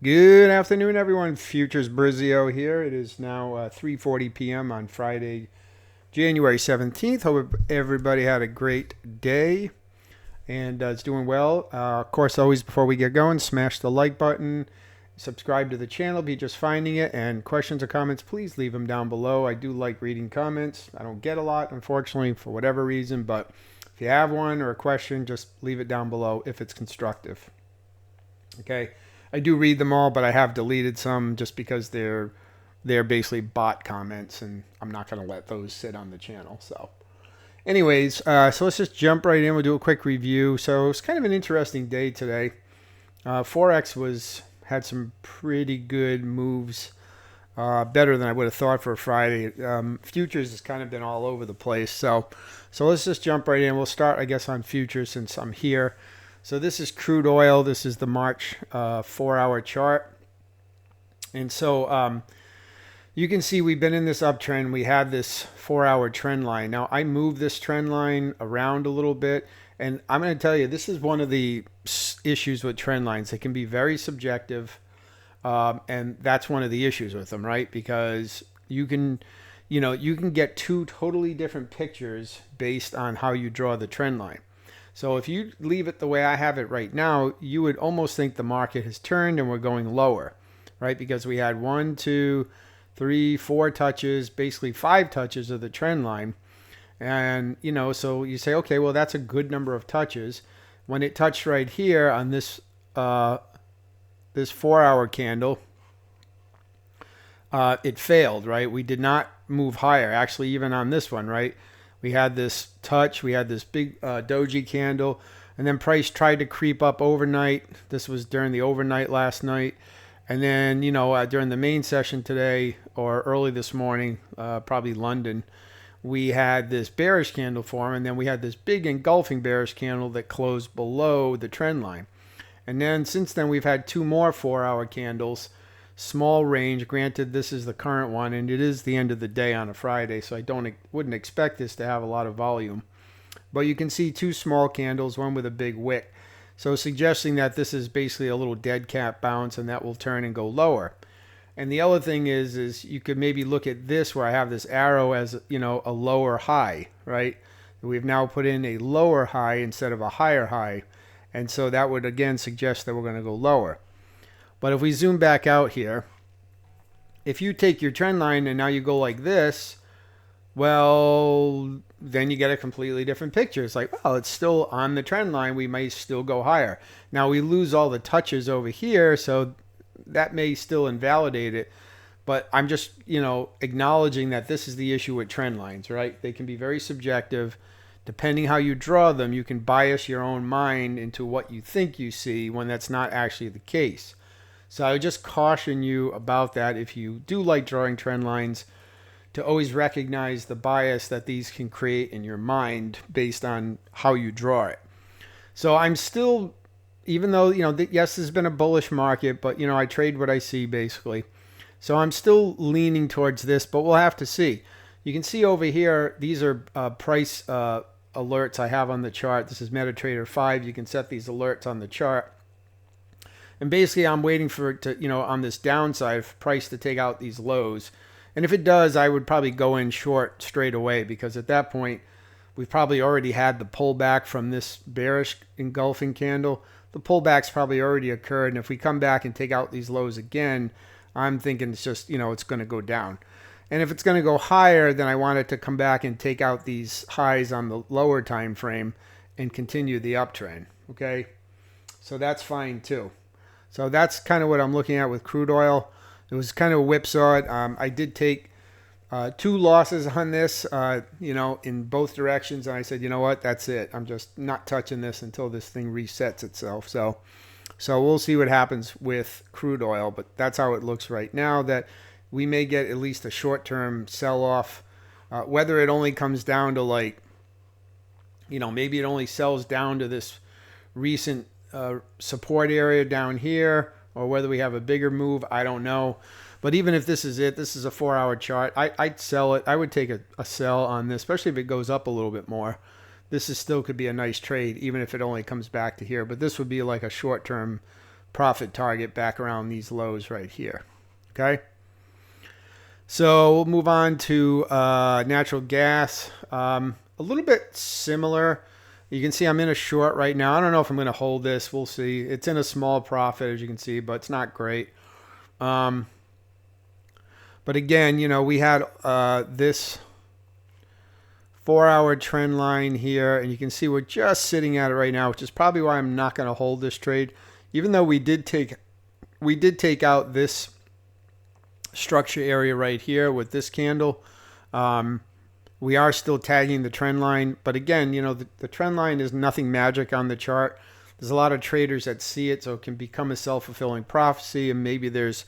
Good afternoon, everyone. Futures Brizio here. It is now 3:40 p.m. on Friday, January 17th. Hope everybody had a great day and is doing well. Of course, always before we get going, smash the like button, subscribe to the channel if you're just finding it, and questions or comments, please leave them down below. I do like reading comments. I don't get a lot, unfortunately, for whatever reason, but if you have one or a question, just leave it down below if it's constructive. Okay. I do read them all, but I have deleted some just because they're basically bot comments, and I'm not going to let those sit on the channel. So, anyways, so let's just jump right in. We'll do a quick review. So it's kind of an interesting day today. Forex had some pretty good moves, better than I would have thought for a Friday. Futures has kind of been all over the place. So let's just jump right in. We'll start, I guess, on futures since I'm here. So this is crude oil. This is the March 4-hour chart. And so you can see we've been in this uptrend. We had this 4-hour trend line. Now I moved this trend line around a little bit. And I'm going to tell you, this is one of the issues with trend lines. They can be very subjective. And that's one of the issues with them, right? Because you can get two totally different pictures based on how you draw the trend line. So if you leave it the way I have it right now, you would almost think the market has turned and we're going lower, right? Because we had 1, 2, 3, 4 touches, basically 5 touches of the trend line. And, so you say, okay, well, that's a good number of touches. When it touched right here on this 4-hour candle, it failed, right? We did not move higher. Actually, even on this one, right? We had this touch. We had this big doji candle. And then price tried to creep up overnight. This was during the overnight last night. And then, during the main session today or early this morning, probably London, we had this bearish candle form. And then we had this big engulfing bearish candle that closed below the trend line. And then since then, we've had 2 more 4-hour candles. Small range. Granted, this is the current one, and it is the end of the day on a Friday, so I wouldn't expect this to have a lot of volume. But you can see 2 small candles, one with a big wick. So suggesting that this is basically a little dead cat bounce, and that will turn and go lower. And the other thing is you could maybe look at this where I have this arrow as, a lower high, right? We've now put in a lower high instead of a higher high. And so that would, again, suggest that we're going to go lower. But if we zoom back out here, if you take your trend line and now you go like this, well, then you get a completely different picture. It's like, well, it's still on the trend line. We may still go higher. Now we lose all the touches over here, so that may still invalidate it. But I'm just, acknowledging that this is the issue with trend lines, right? They can be very subjective. Depending how you draw them, you can bias your own mind into what you think you see when that's not actually the case. So I would just caution you about that if you do like drawing trend lines, to always recognize the bias that these can create in your mind based on how you draw it. So I'm still, even though, yes, there's been a bullish market, but, I trade what I see basically. So I'm still leaning towards this, but we'll have to see. You can see over here, these are price alerts I have on the chart. This is MetaTrader 5. You can set these alerts on the chart. And basically, I'm waiting for it to, on this downside, price to take out these lows. And if it does, I would probably go in short straight away, because at that point, we've probably already had the pullback from this bearish engulfing candle. The pullback's probably already occurred. And if we come back and take out these lows again, I'm thinking it's just, it's going to go down. And if it's going to go higher, then I want it to come back and take out these highs on the lower time frame and continue the uptrend. Okay, so that's fine too. So that's kind of what I'm looking at with crude oil. It was kind of a whipsaw. I did take 2 losses on this, in both directions. And I said, you know what, that's it. I'm just not touching this until this thing resets itself. So we'll see what happens with crude oil. But that's how it looks right now, that we may get at least a short-term sell-off. Whether it only comes down to maybe it only sells down to this recent support area down here, or whether we have a bigger move, I don't know. But even if this is it, this is a 4-hour chart, I'd sell it. I would take a sell on this, especially if it goes up a little bit more. This is still could be a nice trade, even if it only comes back to here. But this would be like a short-term profit target back around these lows right here. Okay. So we'll move on to natural gas. A little bit similar. You can see I'm in a short right now. I don't know if I'm going to hold this. We'll see. It's in a small profit, as you can see, but it's not great. But again, you know, we had this 4-hour trend line here, and you can see we're just sitting at it right now, which is probably why I'm not going to hold this trade, even though we did take out this structure area right here with this candle. We are still tagging the trend line, but again, you know, the trend line is nothing magic on the chart. There's a lot of traders that see it, so it can become a self-fulfilling prophecy, and maybe there's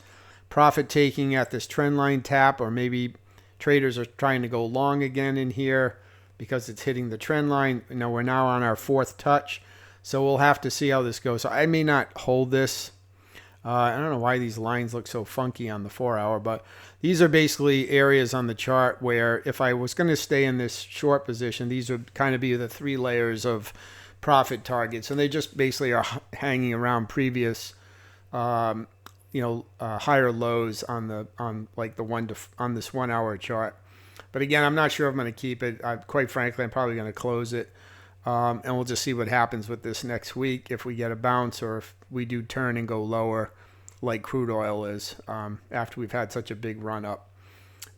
profit taking at this trend line tap, or maybe traders are trying to go long again in here because it's hitting the trend line. You know, we're now on our 4th touch, so we'll have to see how this goes. So I may not hold this. I don't know why these lines look so funky on the 4-hour, but these are basically areas on the chart where if I was going to stay in this short position, these would kind of be the 3 layers of profit targets, and they just basically are hanging around previous, higher lows on like on this 1-hour chart. But again, I'm not sure if I'm going to keep it. Quite frankly, I'm probably going to close it. And we'll just see what happens with this next week, if we get a bounce or if we do turn and go lower like crude oil is after we've had such a big run up.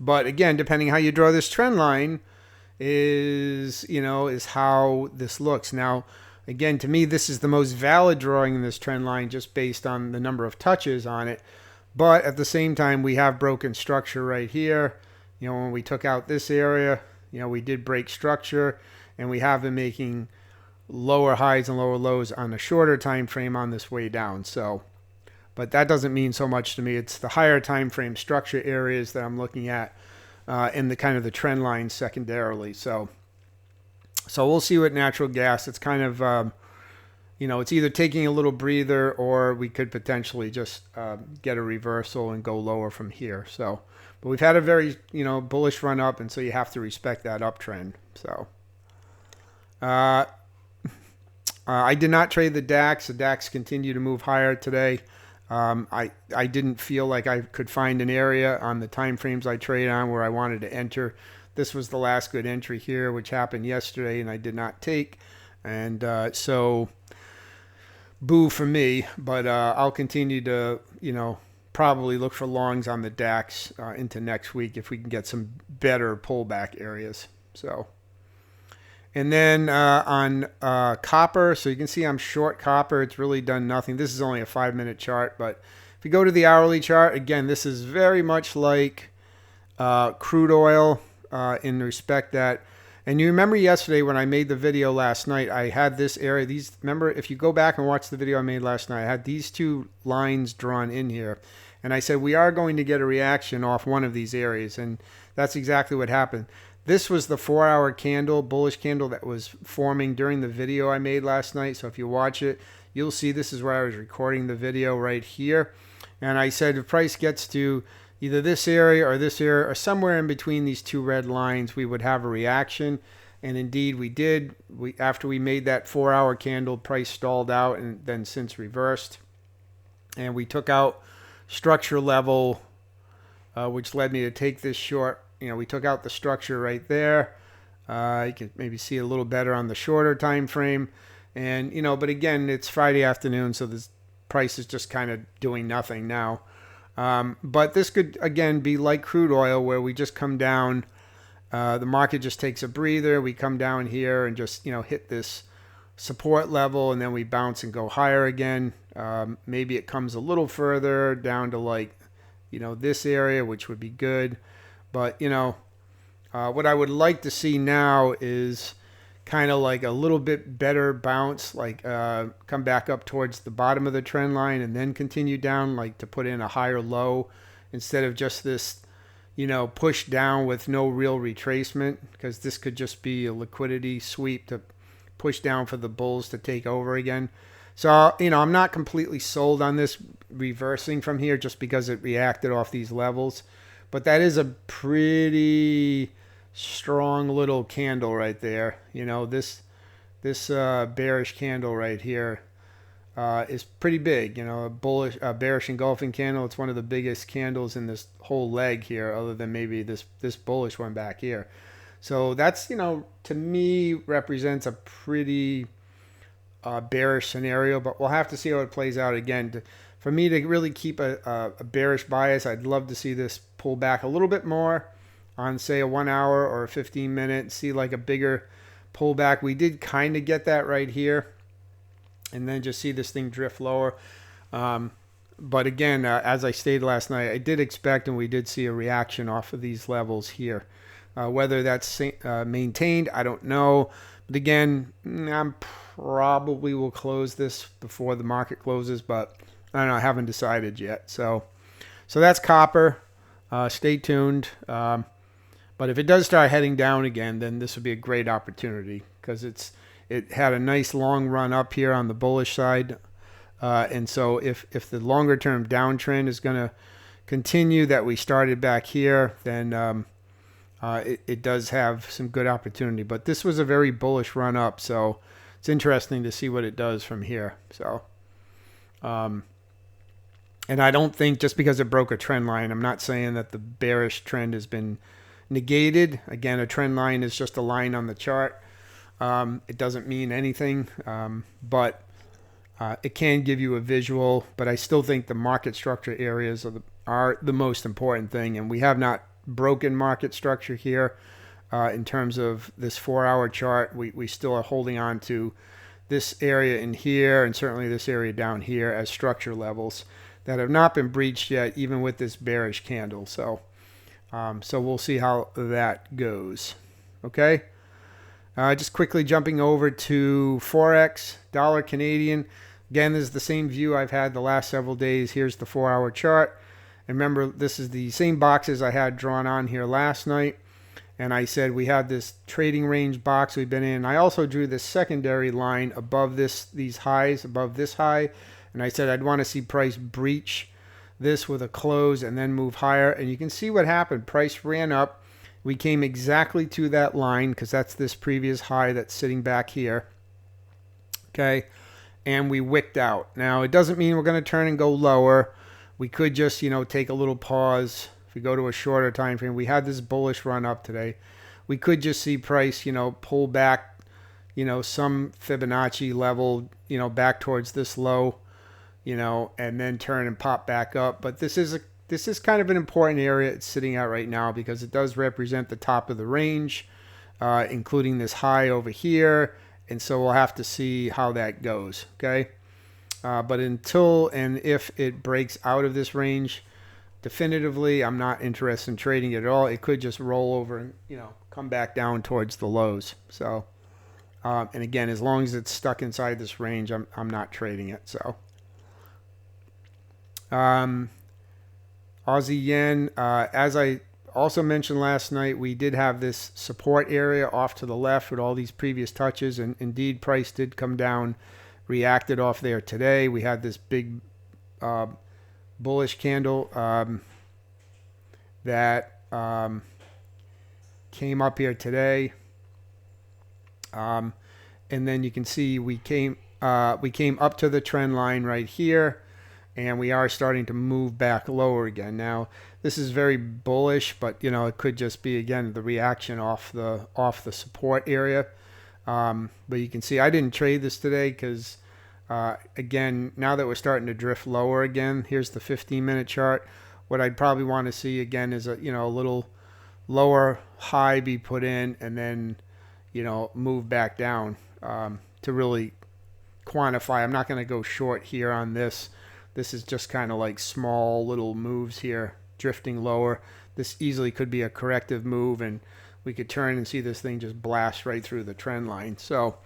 But again, depending how you draw this trend line is how this looks. Now, again, to me, this is the most valid drawing in this trend line just based on the number of touches on it. But at the same time, we have broken structure right here. You know, when we took out this area, you know, we did break structure. And we have been making lower highs and lower lows on a shorter time frame on this way down. So, but that doesn't mean so much to me. It's the higher time frame structure areas that I'm looking at in the kind of the trend line secondarily. So we'll see with natural gas. It's kind of it's either taking a little breather, or we could potentially just get a reversal and go lower from here. So, but we've had a very bullish run up, and so you have to respect that uptrend. So. I did not trade the DAX. The DAX continued to move higher today. I didn't feel like I could find an area on the time frames I trade on where I wanted to enter. This was the last good entry here, which happened yesterday, and I did not take. And so, boo for me. But I'll continue to, probably look for longs on the DAX into next week if we can get some better pullback areas. So. And then on copper, so you can see I'm short copper. It's really done nothing. This is only a 5-minute chart, but if you go to the hourly chart, again, this is very much like crude oil in respect that. And you remember yesterday when I made the video last night, I had this area. Remember, if you go back and watch the video I made last night, I had these 2 lines drawn in here. And I said, we are going to get a reaction off one of these areas. And that's exactly what happened. This was the 4-hour candle, bullish candle that was forming during the video I made last night. So if you watch it, you'll see this is where I was recording the video right here. And I said if price gets to either this area or somewhere in between these 2 red lines, we would have a reaction. And indeed we did. After we made that 4-hour candle, price stalled out and then since reversed. And we took out structure level, which led me to take this short. We took out the structure right there. You can maybe see a little better on the shorter time frame. And, but again, it's Friday afternoon, so this price is just kind of doing nothing now. But this could, again, be like crude oil, where we just come down. The market just takes a breather. We come down here and just, hit this support level, and then we bounce and go higher again. Maybe it comes a little further down to like, this area, which would be good. But, what I would like to see now is kind of like a little bit better bounce, like come back up towards the bottom of the trend line and then continue down, like to put in a higher low instead of just this, push down with no real retracement, because this could just be a liquidity sweep to push down for the bulls to take over again. So, I'm not completely sold on this reversing from here just because it reacted off these levels. But that is a pretty strong little candle right there. This bearish candle right here is pretty big. You know, a bullish, bearish engulfing candle. It's one of the biggest candles in this whole leg here, other than maybe this bullish one back here. So that's, you know, to me represents a pretty bearish scenario, but we'll have to see how it plays out again. For me to really keep a bearish bias, I'd love to see this pull back a little bit more on, say, a 1 hour or a 15-minute, see like a bigger pullback. We did kind of get that right here, and then just see this thing drift lower. But again, as I stated last night, I did expect, and we did see a reaction off of these levels here. Whether that's maintained, I don't know. But again, I'm probably will close this before the market closes, but I don't know. I haven't decided yet. So that's copper. Stay tuned. But if it does start heading down again, then this would be a great opportunity, because it had a nice long run up here on the bullish side. And so if the longer term downtrend is going to continue that we started back here, then it does have some good opportunity. But this was a very bullish run up, so it's interesting to see what it does from here. So, and I don't think just because it broke a trend line, I'm not saying that the bearish trend has been negated. Again, a trend line is just a line on the chart. It doesn't mean anything, but it can give you a visual. But I still think the market structure areas are the most important thing, and we have not broken market structure here. In terms of this 4-hour chart, we still are holding on to this area in here, and certainly this area down here as structure levels that have not been breached yet, even with this bearish candle. So we'll see how that goes. Okay. Just quickly jumping over to Forex, dollar Canadian. Again, this is the same view I've had the last several days. Here's the 4-hour chart. And remember, this is the same boxes I had drawn on here last night. And I said we have this trading range box we've been in. I also drew this secondary line above these highs, above this high. And I said I'd want to see price breach this with a close and then move higher. And you can see what happened. Price ran up. We came exactly to that line, because that's this previous high that's sitting back here. Okay. And we wicked out. Now, it doesn't mean we're going to turn and go lower. We could just, take a little pause. If we go to a shorter time frame, we had this bullish run up today. We could just see price, pull back, some Fibonacci level, back towards this low, and then turn and pop back up. But this is kind of an important area it's sitting at right now, because it does represent the top of the range, including this high over here. And so we'll have to see how that goes. Okay. But until and if it breaks out of this range, definitively, I'm not interested in trading it at all. It could just roll over and, come back down towards the lows. So, and again, as long as it's stuck inside this range, I'm not trading it. So, Aussie yen, as I also mentioned last night, we did have this support area off to the left with all these previous touches, and indeed price did come down, reacted off there today. We had this big bullish candle that came up here today, and then you can see we came up to the trend line right here, and we are starting to move back lower again. Now this is very bullish, but it could just be, again, the reaction off the support area. But you can see I didn't trade this today because again, now that we're starting to drift lower again, here's the 15-minute chart. What I'd probably want to see again is a little lower high be put in, and then move back down to really quantify. I'm not going to go short here on this. This is just kind of like small little moves here, drifting lower. This easily could be a corrective move, and we could turn and see this thing just blast right through the trend line. So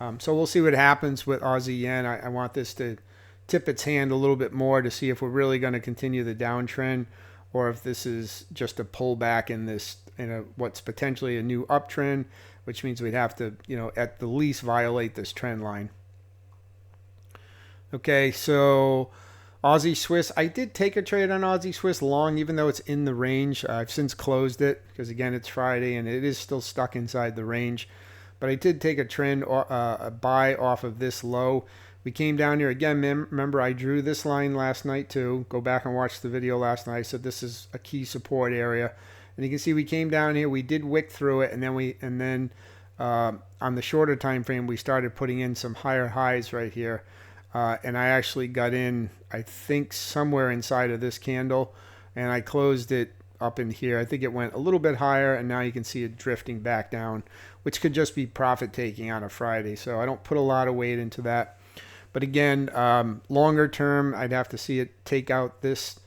we'll see what happens with Aussie yen. I want this to tip its hand a little bit more to see if we're really going to continue the downtrend, or if this is just a pullback in what's potentially a new uptrend, which means we'd have to, at the least violate this trend line. Okay, so Aussie Swiss, I did take a trade on Aussie Swiss long, even though it's in the range. I've since closed it because, again, it's Friday and it is still stuck inside the range. But I did take a buy off of this low. We came down here again. Remember, I drew this line last night too. Go back and watch the video last night. I said this is a key support area, and you can see we came down here. We did wick through it, and then on the shorter time frame, we started putting in some higher highs right here, and I actually got in, I think, somewhere inside of this candle, and I closed it up in here. I think it went a little bit higher, and now you can see it drifting back down, which could just be profit taking on a Friday. So I don't put a lot of weight into that. But again, longer term, I'd have to see it take out this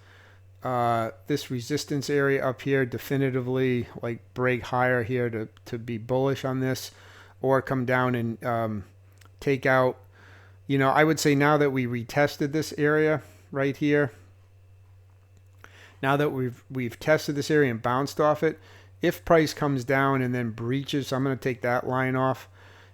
this resistance area up here definitively, like break higher here to be bullish on this, or come down and take out, you know, I would say now that we retested this area right here, now that we've tested this area and bounced off it, if price comes down and then breaches, so I'm going to take that line off.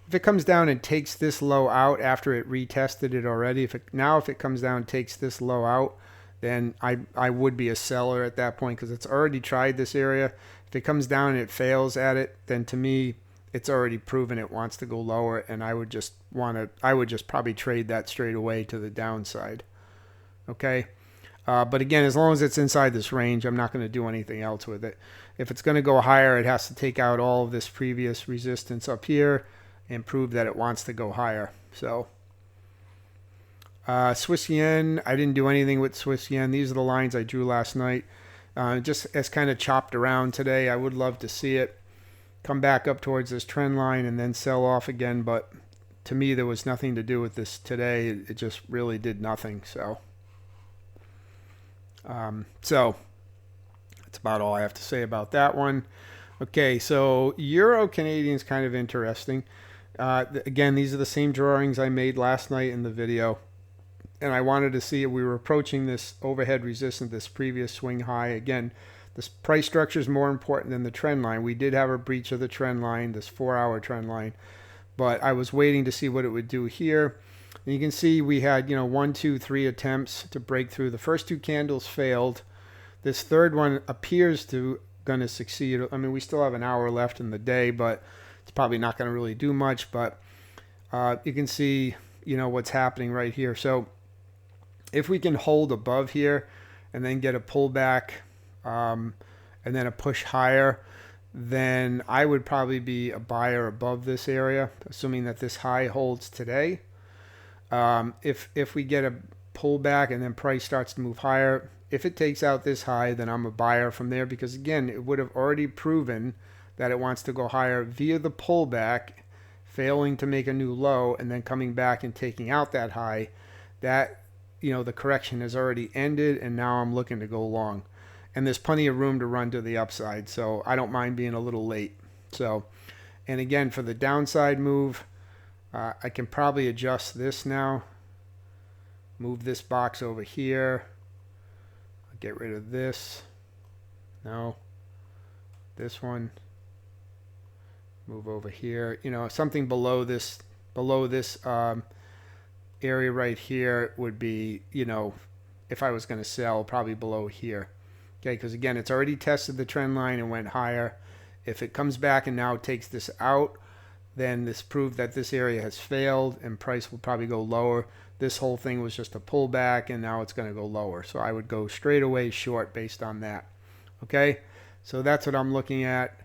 If it comes down and takes this low out after it retested it already, if it comes down and takes this low out, then I would be a seller at that point, because it's already tried this area. If it comes down and it fails at it, then to me it's already proven it wants to go lower, and I would just probably trade that straight away to the downside. Okay, but again, as long as it's inside this range, I'm not going to do anything else with it. If it's going to go higher, it has to take out all of this previous resistance up here and prove that it wants to go higher. So Swiss yen, I didn't do anything with Swiss yen. These are the lines I drew last night. Just as kind of chopped around today. I would love to see it come back up towards this trend line and then sell off again, but to me there was nothing to do with this today. It just really did nothing. So that's about all I have to say about that one. Okay, so Euro Canadian is kind of interesting. Again, these are the same drawings I made last night in the video, and I wanted to see if we were approaching this overhead resistance, this previous swing high. Again, this price structure is more important than the trend line. We did have a breach of the trend line, this 4-hour trend line, but I was waiting to see what it would do here. And you can see we had, 1, 2, 3 attempts to break through. The first 2 candles failed. This third one appears to going to succeed. I mean, we still have an hour left in the day, but it's probably not going to really do much. But you can see, what's happening right here. So if we can hold above here and then get a pullback and then a push higher, then I would probably be a buyer above this area, assuming that this high holds today. If we get a pullback and then price starts to move higher, if it takes out this high, then I'm a buyer from there, because again, it would have already proven that it wants to go higher via the pullback, failing to make a new low, and then coming back and taking out that high. That, the correction has already ended, and now I'm looking to go long. And there's plenty of room to run to the upside, so I don't mind being a little late. So, and again, for the downside move, I can probably adjust this now. Move this box over here. Get rid of this. No. This one. Move over here. Something below this area right here would be, if I was going to sell, probably below here. Okay, because again, it's already tested the trend line and went higher. If it comes back and now takes this out, then this proved that this area has failed and price will probably go lower. This whole thing was just a pullback, and now it's going to go lower. So I would go straight away short based on that. Okay, so that's what I'm looking at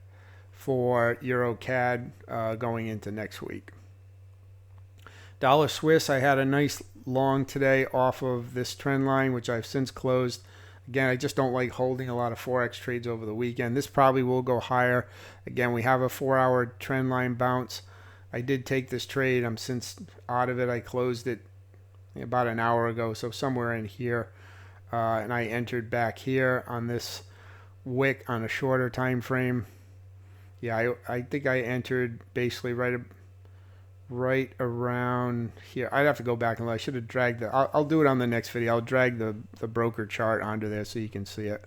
for Euro CAD going into next week. Dollar Swiss, I had a nice long today off of this trend line, which I've since closed. Again, I just don't like holding a lot of Forex trades over the weekend. This probably will go higher. Again, we have a 4-hour trend line bounce. I did take this trade. I'm since out of it. I closed it about an hour ago, so somewhere in here. And I entered back here on this wick on a shorter time frame. Yeah, I think I entered basically right around here. I'd have to go back and look. I should have dragged the. I'll do it on the next video. I'll drag the broker chart onto there so you can see it.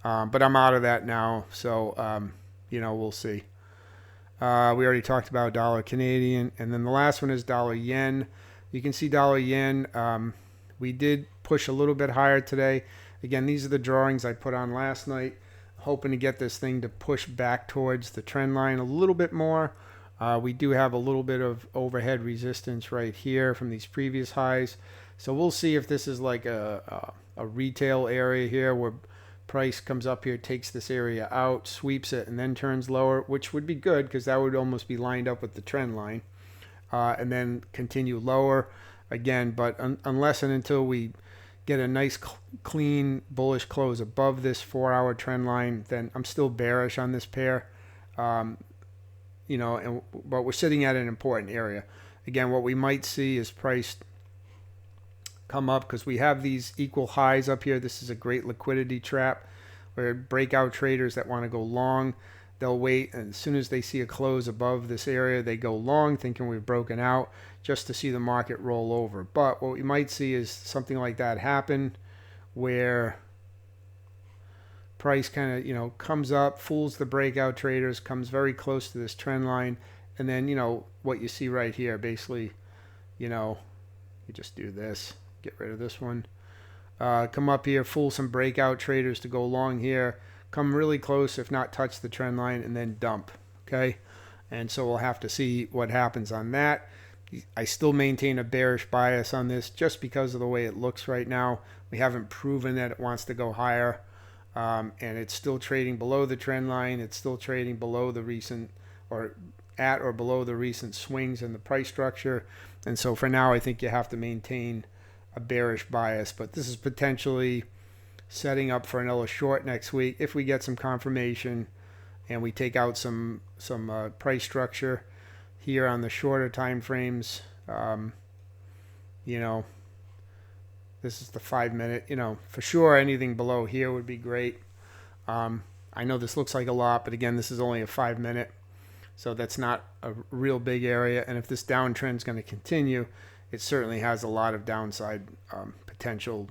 But I'm out of that now, so we'll see. We already talked about dollar Canadian, and then the last one is dollar yen. You can see dollar yen. We did push a little bit higher today. Again, these are the drawings I put on last night, hoping to get this thing to push back towards the trend line a little bit more. We do have a little bit of overhead resistance right here from these previous highs. So we'll see if this is like a retail area here where price comes up here, takes this area out, sweeps it, and then turns lower, which would be good because that would almost be lined up with the trend line. And then continue lower again. But unless and until we get a nice clean bullish close above this 4-hour trend line, then I'm still bearish on this pair. But we're sitting at an important area. Again, what we might see is price come up because we have these equal highs up here. This is a great liquidity trap where breakout traders that want to go long, they'll wait, and as soon as they see a close above this area, they go long thinking we've broken out just to see the market roll over. But what we might see is something like that happen where price kind of, comes up, fools the breakout traders, comes very close to this trend line, and then, what you see right here, basically, you just do this, get rid of this one, come up here, fool some breakout traders to go long here, come really close, if not touch the trend line, and then dump, okay? And so we'll have to see what happens on that. I still maintain a bearish bias on this just because of the way it looks right now. We haven't proven that it wants to go higher. And it's still trading below the trend line. It's still trading below the recent, or at or below the recent swings in the price structure. And so for now, I think you have to maintain a bearish bias. But this is potentially setting up for another short next week if we get some confirmation and we take out some price structure here on the shorter time frames. This is the 5-minute, for sure anything below here would be great. I know this looks like a lot, but again, this is only a 5-minute. So that's not a real big area. And if this downtrend is going to continue, it certainly has a lot of downside potential,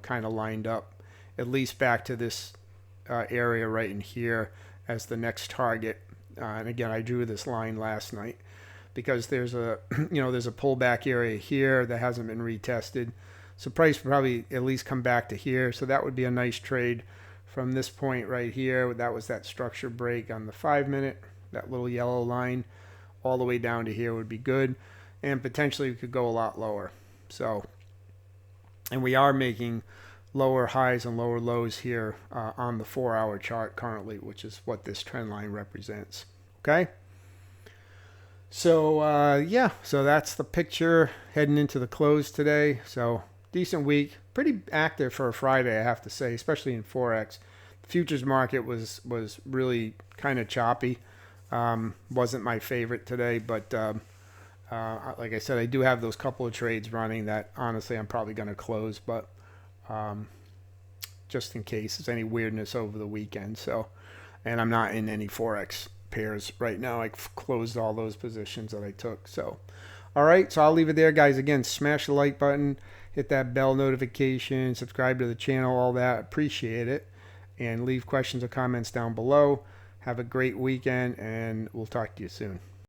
kind of lined up, at least back to this area right in here as the next target. And again, I drew this line last night because there's a, there's a pullback area here that hasn't been retested. So price will probably at least come back to here. So that would be a nice trade from this point right here. That was that structure break on the 5-minute. That little yellow line all the way down to here would be good. And potentially we could go a lot lower. So, and we are making lower highs and lower lows here on the 4-hour chart currently, which is what this trend line represents. Okay. So, so that's the picture heading into the close today. So decent week, pretty active for a Friday, I have to say, especially in Forex. The futures market was really kind of choppy. Wasn't my favorite today, but like I said, I do have those couple of trades running that honestly I'm probably going to close, but just in case there's any weirdness over the weekend. So, and I'm not in any Forex pairs right now. I closed all those positions that I took. So, all right, so I'll leave it there, guys. Again, smash the like button, hit that bell notification, subscribe to the channel, all that. Appreciate it. And leave questions or comments down below. Have a great weekend, and we'll talk to you soon.